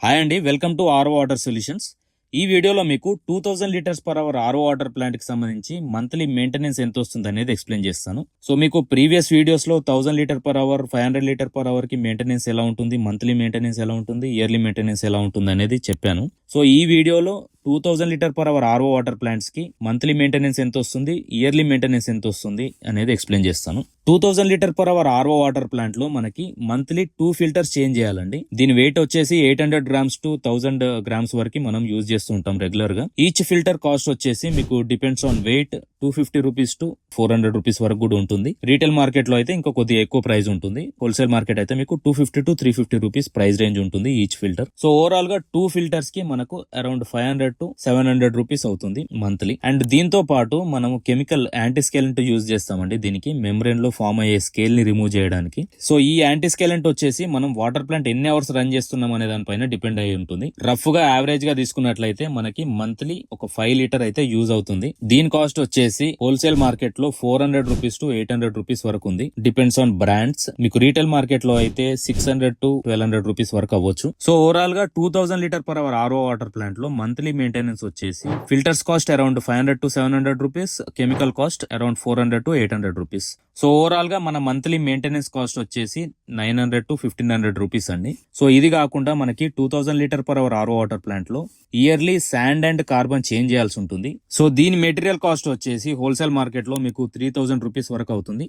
Hi అండి, welcome to RO water solutions. ఈ వీడియోలో మీకు 2000 litres per hour RO water plant కి సంబంధించి మంత్లీ మెయింటెనెన్స్ ఎంత వస్తుంది అనేది ఎక్స్ప్లెయిన్ చేస్తాను. సో మీకు ప్రీవియస్ వీడియోస్ లో 1000 litre per hour, 500 litre per hour కి మెయింటెనెన్స్ ఎలా ఉంటుంది, మంత్లీ మెయింటెనెన్స్ ఎలా ఉంటుంది, ఇయర్లీ మెయింటెనెన్స్ ఎలా ఉంటుంది అనేది చెప్పాను. సో ఈ వీడియోలో 2000 litre per hour RO water plants కి మంత్లీ మెయింటెనెన్స్ ఎంత వస్తుంది, ఇయర్లీ మెయింటెనెన్స్ ఎంత వస్తుంది అనేది ఎక్స్ప్లెయిన్ చేస్తాను. 2000 litre per hour RO water plant లో మనకి మంత్లీ 2 ఫిల్టర్స్ చేంజ్ చేయాలండి. దీని వెయిట్ వచ్చేసి 800 గ్రామ్స్ టు 1000 గ్రామ్స్ వరకు మనం యూజ్ చేస్తూ ఉంటాం రెగ్యులర్ గా. ఈచ్ ఫిల్టర్ కాస్ట్ వచ్చేసి మీకు depends on weight 250 rupees to 400 rupees వరకు కూడా ఉంటుంది. రీటైల్ మార్కెట్ లో అయితే ఇంకా కొద్దిగా ఎక్కువ ప్రైస్ ఉంటుంది. హోల్సేల్ మార్కెట్ అయితే మీకు 250 టు 350 రూపీస్ ప్రైస్ రేంజ్ ఉంటుంది ఈచ్ ఫిల్టర్. సో ఓవరాల్ గా 2 ఫిల్టర్స్ కి మనకు అరౌండ్ 500 టు 700 రూపీస్ అవుతుంది మంత్లీ. అండ్ దీంతో పాటు మనము కెమికల్ యాంటీస్కేలెంట్ యూజ్ చేస్తామండి. దీనికి మెంబ్రెయిన్ లో ఫామ్ అయ్యే స్కేల్ ని రిమూవ్ చేయడానికి. సో ఈ యాంటీస్కేలెంట్ వచ్చేసి మనం వాటర్ ప్లాంట్ ఎన్ని అవర్స్ రన్ చేస్తున్నాం అనే దానిపైన డిపెండ్ అయి ఉంటుంది. రఫ్ గా యావరేజ్ గా తీసుకున్నట్లయితే మనకి మంత్లీ ఒక 5 లీటర్ అయితే యూజ్ అవుతుంది. దీని కాస్ట్ వచ్చేసి హోల్సేల్ మార్కెట్ లో 400 రూపీస్ టు 800 రూపీస్ వరకు ఉంది. Depends on brands. మీకు రీటైల్ మార్కెట్ లో అయితే 600 టు 1200 రూపీస్ వరకు అవ్వచ్చు. సో ఓవరాల్ గా 2000 litre per hour RO water plant లో మంత్లీ మెయింటెనెన్స్ వచ్చేసి filters cost around 500 to 700 rupees, chemical cost around 400 to 800 rupees. So overall గా మన మంత్లీ మెయింటెనెన్స్ కాస్ట్ వచ్చేసి 900 టు 1500 రూపీస్ అండి. సో ఇది కాకుండా మనకి 2000 litre per hour RO water plant లో yearly sand and carbon change చేయాల్సి ఉంటుంది. సో దీని మెటీరియల్ కాస్ట్ వచ్చేసి హోల్సేల్ మార్కెట్ లో మీకు 3000 రూపీస్ వరకు అవుతుంది.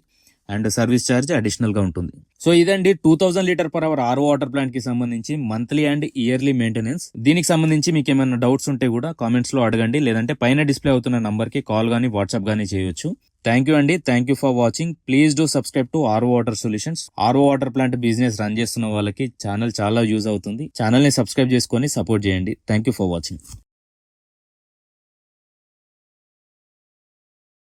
అండ్ సర్వీస్ ఛార్జ్ అడిషనల్ గా ఉంటుంది. సో ఇదండి 2000 litre per hour RO water plant కి సంబంధించి మంత్లీ అండ్ ఇయర్లీ మెయింటెనెన్స్. దీనికి సంబంధించి మీకు ఏమైనా డౌట్స్ ఉంటే కూడా కామెంట్స్ లో అడగండి, లేదంటే పైన డిస్ప్లే అవుతున్న నంబర్ కి కాల్ గానీ వాట్సాప్ గానీ చేయొచ్చు. థ్యాంక్ యూ అండి. Thank you for watching. Please do subscribe to RO water solutions. RO water plant business run చేస్తున్న వాళ్ళకి ఛానల్ చాలా యూజ్ అవుతుంది. ఛానల్ ని సబ్స్క్రైబ్ చేసుకొని సపోర్ట్ చేయండి. Thank you for watching.